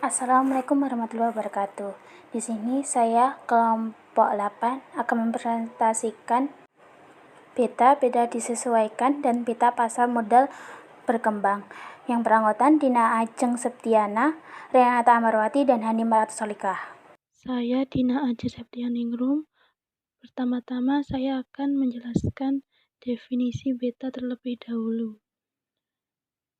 Assalamualaikum warahmatullahi wabarakatuh. Di sini saya kelompok 8 akan mempresentasikan beta disesuaikan dan beta pasar modal berkembang yang beranggotakan Dina Ajeng Septiana, Renata Amarwati, dan Hani Maratu Solikah. Saya Dina Ajeng Septianingrum. Pertama-tama saya akan menjelaskan definisi beta terlebih dahulu.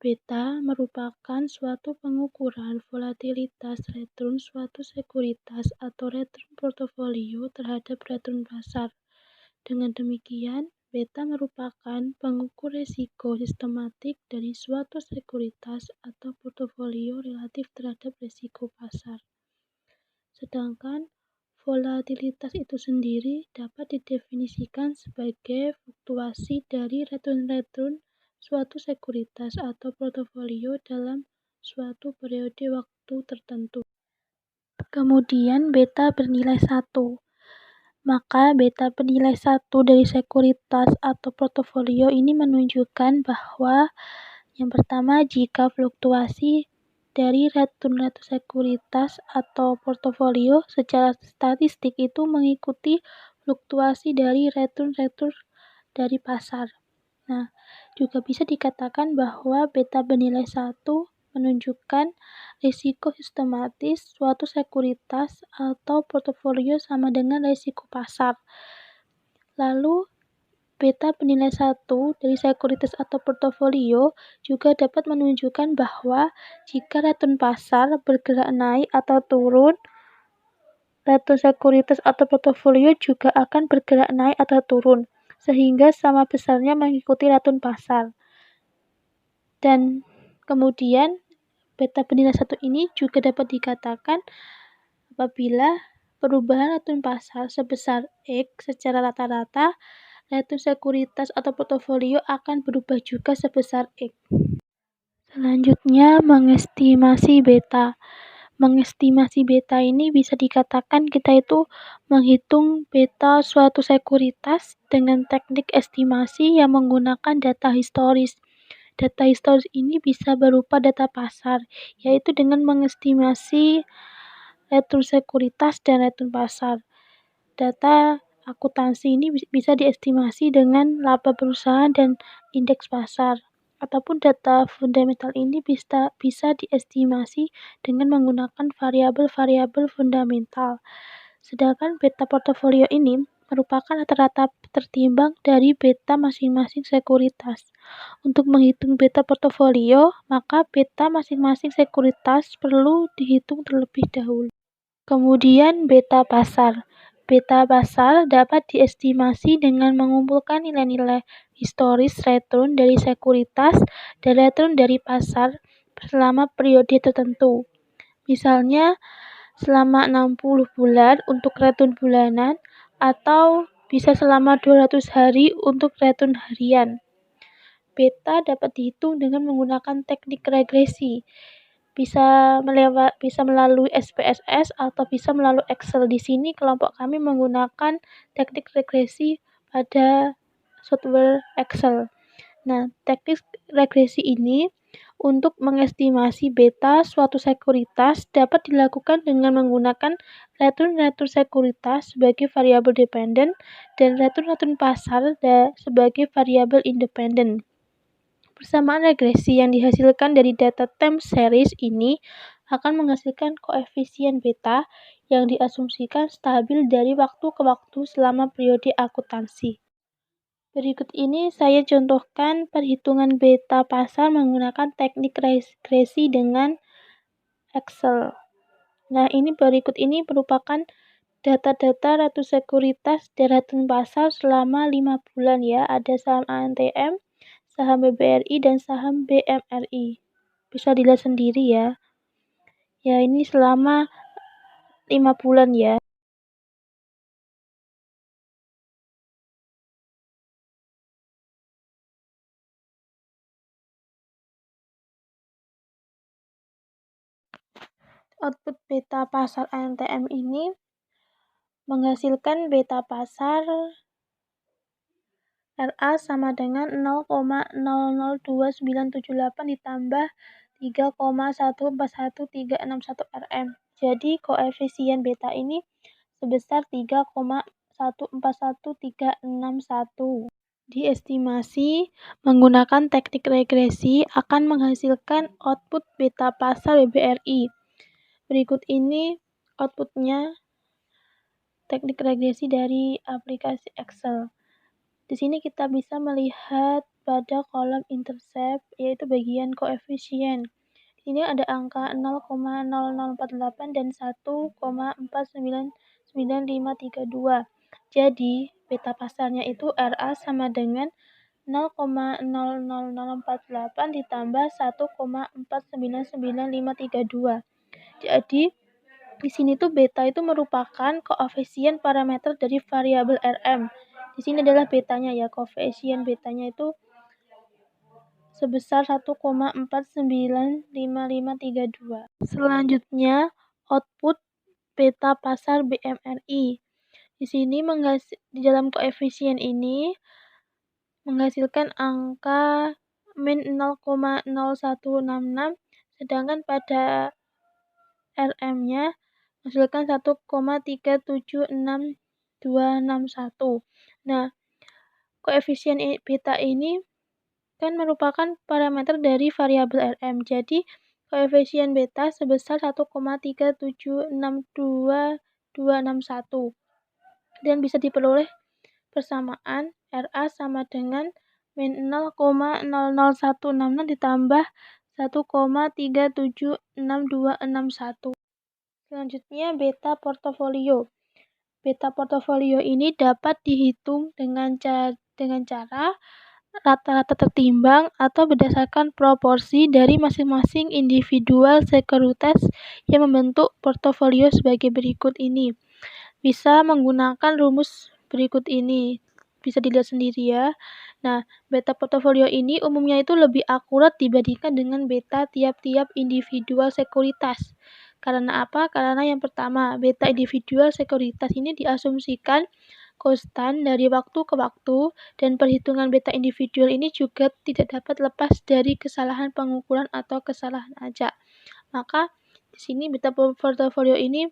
Beta merupakan suatu pengukuran volatilitas return suatu sekuritas atau return portofolio terhadap return pasar. Dengan demikian, beta merupakan pengukur risiko sistematik dari suatu sekuritas atau portofolio relatif terhadap risiko pasar. Sedangkan volatilitas itu sendiri dapat didefinisikan sebagai fluktuasi dari return suatu sekuritas atau portofolio dalam suatu periode waktu tertentu. Kemudian beta bernilai 1. Maka beta bernilai 1 dari sekuritas atau portofolio ini menunjukkan bahwa yang pertama, jika fluktuasi dari return sekuritas atau portofolio secara statistik itu mengikuti fluktuasi dari return dari pasar. Nah, juga bisa dikatakan bahwa beta bernilai 1 menunjukkan risiko sistematis suatu sekuritas atau portofolio sama dengan risiko pasar. Lalu, beta bernilai 1 dari sekuritas atau portofolio juga dapat menunjukkan bahwa jika return pasar bergerak naik atau turun, return sekuritas atau portofolio juga akan bergerak naik atau turun, sehingga sama besarnya mengikuti return pasar. Dan kemudian beta bernilai 1 ini juga dapat dikatakan apabila perubahan return pasar sebesar X secara rata-rata, return sekuritas atau portofolio akan berubah juga sebesar X. Selanjutnya, mengestimasi beta. Mengestimasi beta ini bisa dikatakan kita itu menghitung beta suatu sekuritas dengan teknik estimasi yang menggunakan data historis. Data historis ini bisa berupa data pasar, yaitu dengan mengestimasi return sekuritas dan return pasar. Data akuntansi ini bisa diestimasi dengan laba perusahaan dan indeks pasar. Ataupun data fundamental ini bisa diestimasi dengan menggunakan variabel-variabel fundamental. Sedangkan beta portofolio ini merupakan rata-rata tertimbang dari beta masing-masing sekuritas. Untuk menghitung beta portofolio, maka beta masing-masing sekuritas perlu dihitung terlebih dahulu. Kemudian beta pasar. Beta pasar dapat diestimasi dengan mengumpulkan nilai-nilai historis return dari sekuritas dan return dari pasar selama periode tertentu. Misalnya, selama 60 bulan untuk return bulanan atau bisa selama 200 hari untuk return harian. Beta dapat dihitung dengan menggunakan teknik regresi. Bisa melalui SPSS atau bisa melalui Excel. Di sini kelompok kami menggunakan teknik regresi pada software Excel. Nah, teknik regresi ini untuk mengestimasi beta suatu sekuritas dapat dilakukan dengan menggunakan return sekuritas sebagai variabel dependen dan return pasar sebagai variabel independen. Persamaan regresi yang dihasilkan dari data time series ini akan menghasilkan koefisien beta yang diasumsikan stabil dari waktu ke waktu selama periode akuntansi. Berikut ini saya contohkan perhitungan beta pasar menggunakan teknik regresi dengan Excel. Nah, berikut ini merupakan data-data return sekuritas dan return pasar selama 5 bulan ya. Ada saham ANTM, saham BBRI, dan saham BMRI. Bisa dilihat sendiri ya. Ya, ini selama 5 bulan ya. Output beta pasar ANTM ini menghasilkan beta pasar RA sama dengan 0,002978 ditambah 3,141361 rm. Jadi koefisien beta ini sebesar 3,141361. Diestimasi menggunakan teknik regresi akan menghasilkan output beta pasar BBRI. Berikut ini outputnya teknik regresi dari aplikasi Excel. Di sini kita bisa melihat pada kolom intercept, yaitu bagian koefisien. Di sini ada angka 0,0048 dan 1,499532. Jadi, beta pasarnya itu RA sama dengan 0,00048 ditambah 1,499532. Jadi, di sini tuh beta itu merupakan koefisien parameter dari variabel Rm. Di sini adalah betanya ya, koefisien betanya itu sebesar 1,495532. Selanjutnya, output beta pasar BMRI. Di sini di dalam koefisien ini menghasilkan angka min 0,0166, sedangkan pada RM-nya menghasilkan 1,376261. Nah, koefisien beta ini kan merupakan parameter dari variabel RM. Jadi, koefisien beta sebesar 1,376261. Dan bisa diperoleh persamaan RA sama dengan min 0,00166 ditambah 1,376261. Selanjutnya, beta portofolio. Beta portofolio ini dapat dihitung dengan cara rata-rata tertimbang atau berdasarkan proporsi dari masing-masing individual sekuritas yang membentuk portofolio sebagai berikut ini. Bisa menggunakan rumus berikut ini. Bisa dilihat sendiri ya. Nah, beta portofolio ini umumnya itu lebih akurat dibandingkan dengan beta tiap-tiap individual sekuritas. Karena apa? Karena yang pertama, beta individual sekuritas ini diasumsikan konstan dari waktu ke waktu, dan perhitungan beta individual ini juga tidak dapat lepas dari kesalahan pengukuran atau kesalahan acak. Maka di sini beta portofolio ini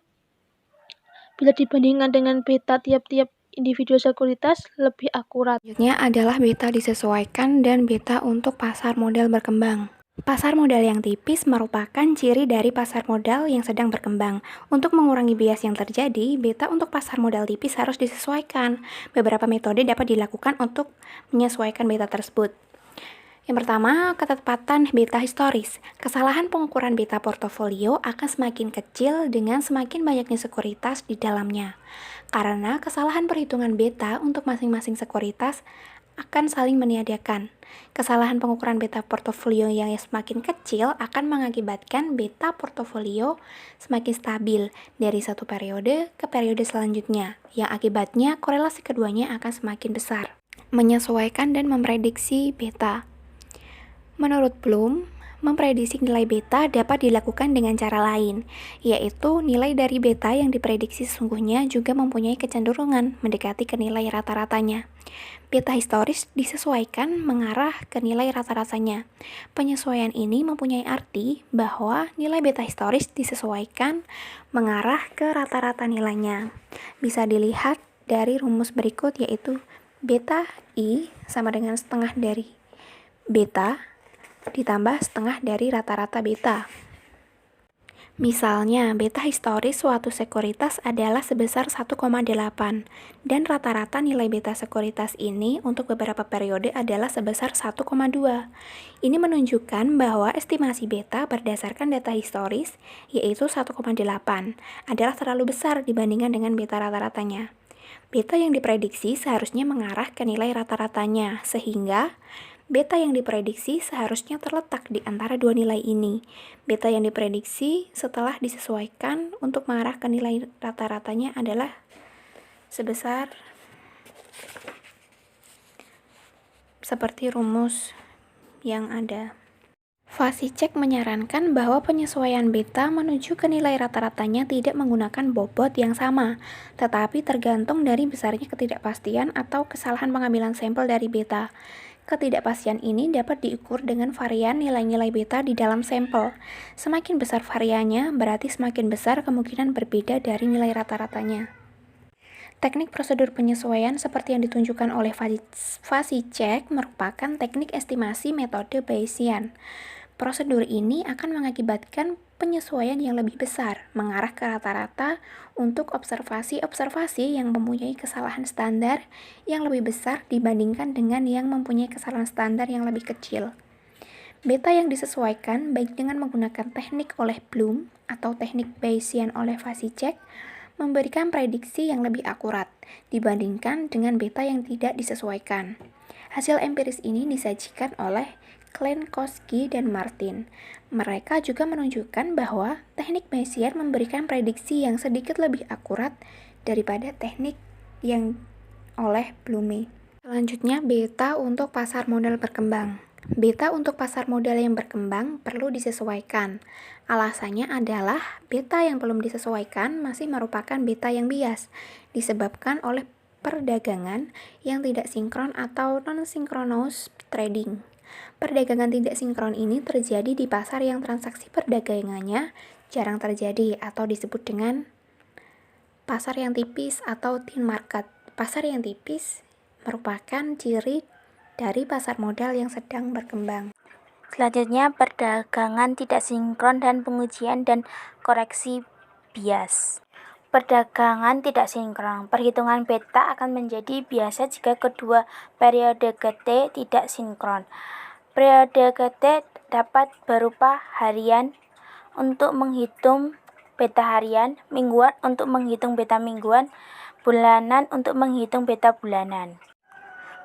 bila dibandingkan dengan beta tiap-tiap individu sekuritas lebih akurat. Selanjutnya adalah beta disesuaikan dan beta untuk pasar modal berkembang. Pasar modal yang tipis merupakan ciri dari pasar modal yang sedang berkembang. Untuk mengurangi bias yang terjadi, beta untuk pasar modal tipis harus disesuaikan. Beberapa metode dapat dilakukan untuk menyesuaikan beta tersebut. Yang pertama, ketepatan beta historis. Kesalahan pengukuran beta portofolio akan semakin kecil dengan semakin banyaknya sekuritas di dalamnya. Karena kesalahan perhitungan beta untuk masing-masing sekuritas akan saling meniadakan. Kesalahan pengukuran beta portofolio yang semakin kecil akan mengakibatkan beta portofolio semakin stabil dari satu periode ke periode selanjutnya, yang akibatnya korelasi keduanya akan semakin besar. Menyesuaikan dan memprediksi beta. Menurut Bloom, memprediksi nilai beta dapat dilakukan dengan cara lain, yaitu nilai dari beta yang diprediksi sesungguhnya juga mempunyai kecenderungan mendekati ke nilai rata-ratanya. Beta historis disesuaikan mengarah ke nilai rata-ratanya. Penyesuaian ini mempunyai arti bahwa nilai beta historis disesuaikan mengarah ke rata-rata nilainya. Bisa dilihat dari rumus berikut, yaitu beta I sama dengan setengah dari beta ditambah setengah dari rata-rata beta. Misalnya, beta historis suatu sekuritas adalah sebesar 1,8 dan rata-rata nilai beta sekuritas ini untuk beberapa periode adalah sebesar 1,2. Ini menunjukkan bahwa estimasi beta berdasarkan data historis, yaitu 1,8, adalah terlalu besar dibandingkan dengan beta rata-ratanya. Beta yang diprediksi seharusnya mengarah ke nilai rata-ratanya, sehingga beta yang diprediksi seharusnya terletak di antara dua nilai ini. Beta yang diprediksi setelah disesuaikan untuk mengarah ke nilai rata-ratanya adalah sebesar seperti rumus yang ada. Vasicek menyarankan bahwa penyesuaian beta menuju ke nilai rata-ratanya tidak menggunakan bobot yang sama, tetapi tergantung dari besarnya ketidakpastian atau kesalahan pengambilan sampel dari beta. Ketidakpastian ini dapat diukur dengan varian nilai-nilai beta di dalam sampel. Semakin besar variannya, berarti semakin besar kemungkinan berbeda dari nilai rata-ratanya. Teknik prosedur penyesuaian seperti yang ditunjukkan oleh Vasicek merupakan teknik estimasi metode Bayesian. Prosedur ini akan mengakibatkan penyesuaian yang lebih besar, mengarah ke rata-rata untuk observasi-observasi yang mempunyai kesalahan standar yang lebih besar dibandingkan dengan yang mempunyai kesalahan standar yang lebih kecil. Beta yang disesuaikan baik dengan menggunakan teknik oleh Bloom atau teknik Bayesian oleh Vasicek memberikan prediksi yang lebih akurat dibandingkan dengan beta yang tidak disesuaikan. Hasil empiris ini disajikan oleh Klenkowski dan Martin. Mereka juga menunjukkan bahwa teknik Bayesian memberikan prediksi yang sedikit lebih akurat daripada teknik yang oleh Blume. Selanjutnya, beta untuk pasar modal berkembang. Beta untuk pasar modal yang berkembang perlu disesuaikan. Alasannya adalah beta yang belum disesuaikan masih merupakan beta yang bias, disebabkan oleh perdagangan yang tidak sinkron atau non-synchronous trading. Perdagangan tidak sinkron ini terjadi di pasar yang transaksi perdagangannya jarang terjadi atau disebut dengan pasar yang tipis atau thin market. Pasar yang tipis merupakan ciri dari pasar modal yang sedang berkembang. Selanjutnya, perdagangan tidak sinkron dan pengujian dan koreksi bias. Perdagangan tidak sinkron. Perhitungan beta akan menjadi biasa jika kedua periode GT tidak sinkron. Periode GT dapat berupa harian untuk menghitung beta harian, mingguan untuk menghitung beta mingguan, bulanan untuk menghitung beta bulanan.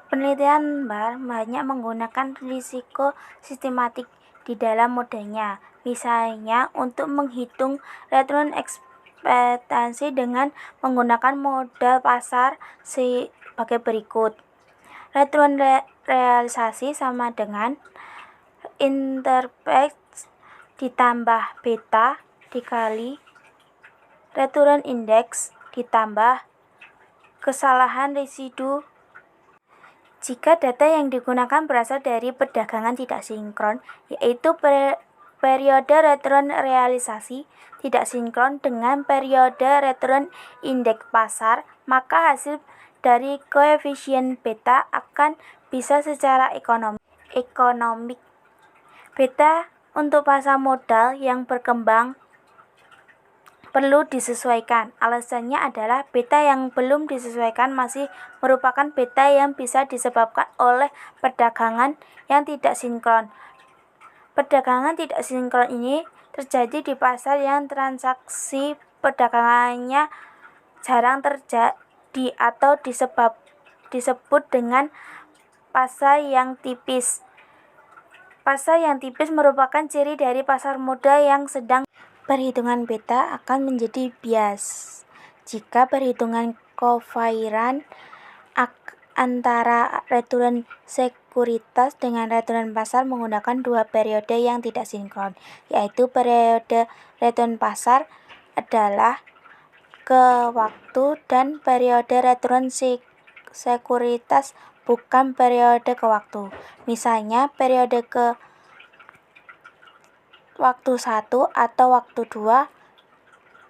Penelitian banyak menggunakan risiko sistematik di dalam modelnya. Misalnya untuk menghitung return ekspektasi dengan menggunakan modal pasar sebagai berikut. Return realisasi sama dengan intercept ditambah beta dikali return index ditambah kesalahan residu. Jika data yang digunakan berasal dari perdagangan tidak sinkron, yaitu periode return realisasi tidak sinkron dengan periode return indeks pasar, maka hasil dari koefisien beta akan bisa secara ekonomik. Beta untuk pasar modal yang berkembang perlu disesuaikan. Alasannya adalah beta yang belum disesuaikan masih merupakan beta yang bisa disebabkan oleh perdagangan yang tidak sinkron. Perdagangan tidak sinkron ini terjadi di pasar yang transaksi perdagangannya jarang terjadi atau disebut dengan pasar yang tipis. Pasar yang tipis merupakan ciri dari pasar modal yang sedang. Perhitungan beta akan menjadi bias jika perhitungan kovarian antara return sekuritas dengan return pasar menggunakan dua periode yang tidak sinkron, yaitu periode return pasar adalah ke waktu dan periode return sekuritas bukan periode ke waktu. Misalnya periode ke waktu 1 atau waktu 2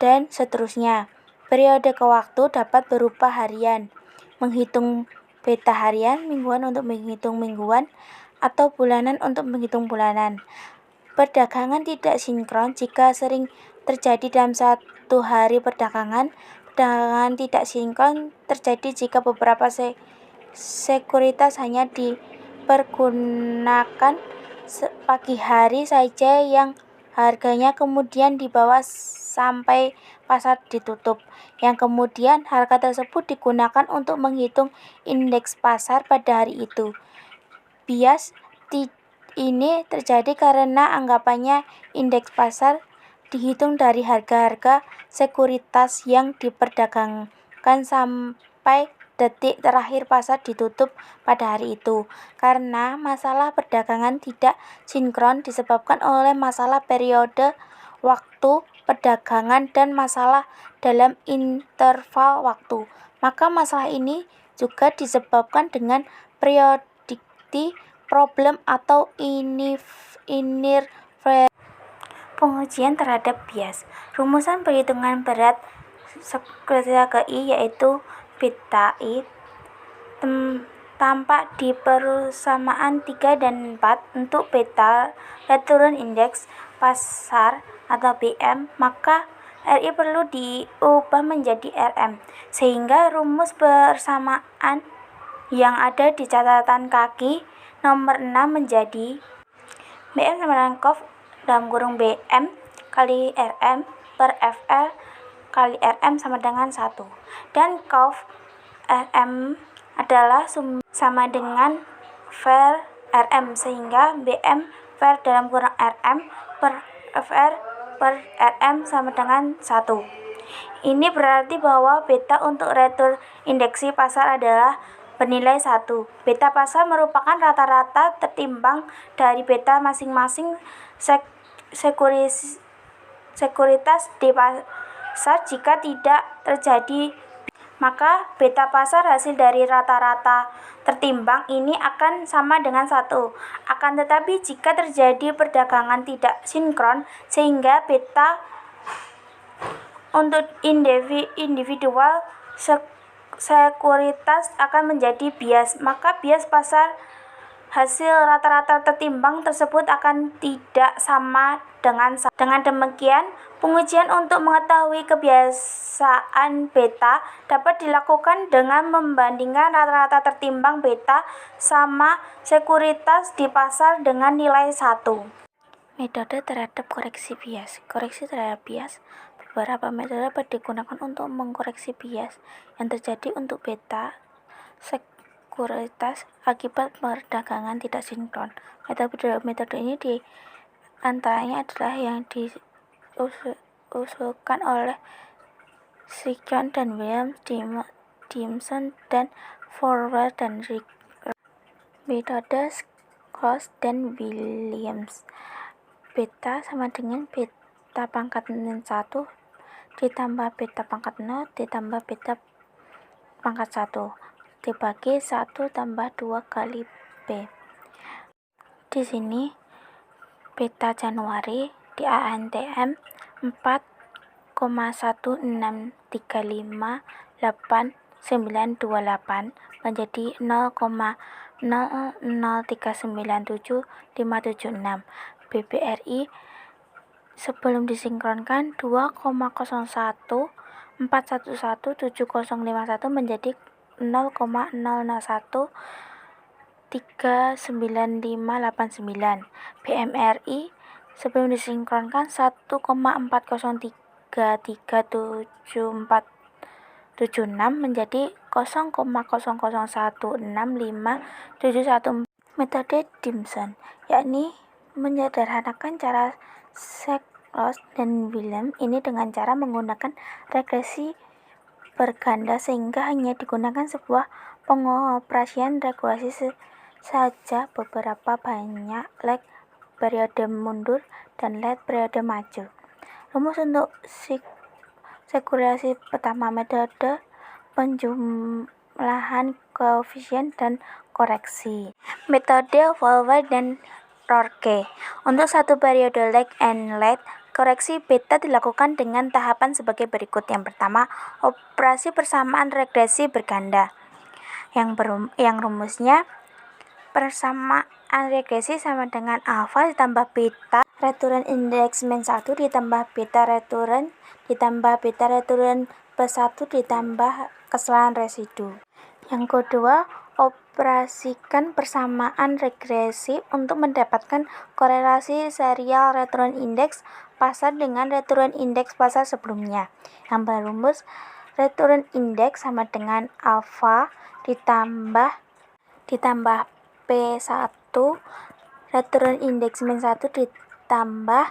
dan seterusnya. Periode ke waktu dapat berupa harian, menghitung beta harian, mingguan untuk menghitung mingguan, atau bulanan untuk menghitung bulanan. Perdagangan tidak sinkron jika sering terjadi dalam satu hari perdagangan. Perdagangan tidak sinkron terjadi jika beberapa sekuritas hanya dipergunakan pagi hari saja yang harganya kemudian dibawa sampai pasar ditutup, yang kemudian harga tersebut digunakan untuk menghitung indeks pasar pada hari itu. Bias ini terjadi karena anggapannya indeks pasar dihitung dari harga-harga sekuritas yang diperdagangkan sampai detik terakhir pasar ditutup pada hari itu. Karena masalah perdagangan tidak sinkron disebabkan oleh masalah periode waktu perdagangan dan masalah dalam interval waktu, maka masalah ini juga disebabkan dengan seperti problem atau inverse. Pengujian terhadap bias. Rumusan perhitungan berat sekelas KI yaitu beta I tampak di persamaan 3 dan 4 untuk beta return index pasar atau BM, maka RI perlu diubah menjadi RM, sehingga rumus persamaan yang ada di catatan kaki nomor 6 menjadi BM sama dengan COV dalam kurung BM kali RM per FL kali RM sama dengan 1, dan COV RM adalah sama dengan VAR RM, sehingga BM VAR dalam kurung RM per FR per RM sama dengan 1. Ini berarti bahwa beta untuk return indeksi pasar adalah bernilai 1. Beta pasar merupakan rata-rata tertimbang dari beta masing-masing sekuritas di pasar. Jika tidak terjadi, maka beta pasar hasil dari rata-rata tertimbang ini akan sama dengan 1. Akan tetapi jika terjadi perdagangan tidak sinkron, sehingga beta untuk individual sekuritas akan menjadi bias, maka bias pasar hasil rata-rata tertimbang tersebut akan tidak sama dengan 1. Dengan demikian, pengujian untuk mengetahui kebiasaan beta dapat dilakukan dengan membandingkan rata-rata tertimbang beta sama sekuritas di pasar dengan nilai 1. Metode terhadap koreksi bias. Koreksi terhadap bias. Beberapa metode dapat digunakan untuk mengkoreksi bias yang terjadi untuk beta sekuritas akibat perdagangan tidak sinkron. Metode ini di antaranya adalah yang diusulkan oleh Sigon dan Williams, Dimson dan Forward dan Rick. Metode Cross dan Williams. Beta sama dengan beta pangkat 1 ditambah beta pangkat 0 ditambah beta pangkat 1 dibagi 1 tambah 2 kali B. Di sini beta Januari di ANTM 4,16358,928 menjadi 0,00397,576. BBRI sebelum disinkronkan 2,014117,051 menjadi 0,00139,589. BMRI sebelum disinkronkan 1,40337476 menjadi 0,00165714. Metode Dimson, yakni menyederhanakan cara Seklos dan Williams ini dengan cara menggunakan regresi berganda, sehingga hanya digunakan sebuah pengoperasian regresi saja, beberapa banyak leg periode mundur dan leg periode maju. Rumus untuk sekurasi pertama, metode penjumlahan koefisien dan koreksi. Metode Forward dan Rourke. Untuk satu periode lag and lead, koreksi beta dilakukan dengan tahapan sebagai berikut. Yang pertama, operasi persamaan regresi berganda. Yang rumusnya persamaan regresi sama dengan alfa ditambah beta return index min 1 ditambah beta return ditambah beta return plus 1 ditambah kesalahan residu. Yang kedua, operasikan persamaan regresi untuk mendapatkan korelasi serial return index pasar dengan return index pasar sebelumnya. Yang berumus return index sama dengan alfa ditambah P1 return index min 1 ditambah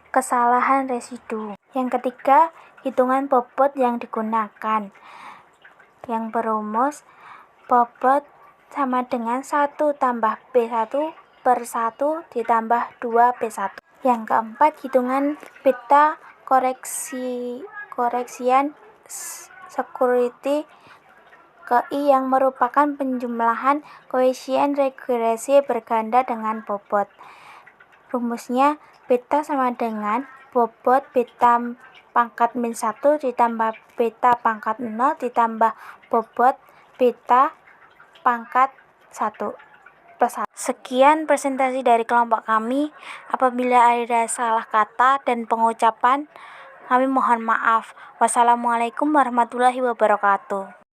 kesalahan residu. Yang ketiga, hitungan bobot yang digunakan. Yang berumus bobot sama dengan 1 tambah P1 per 1 ditambah 2 P1. Yang keempat, hitungan beta koreksian security ke I yang merupakan penjumlahan koefisien regresi berganda dengan bobot. Rumusnya beta sama dengan bobot beta pangkat min 1 ditambah beta pangkat 0 ditambah bobot beta pangkat 1 plus 1. Sekian presentasi dari kelompok kami. Apabila ada salah kata dan pengucapan, kami mohon maaf. Wassalamualaikum warahmatullahi wabarakatuh.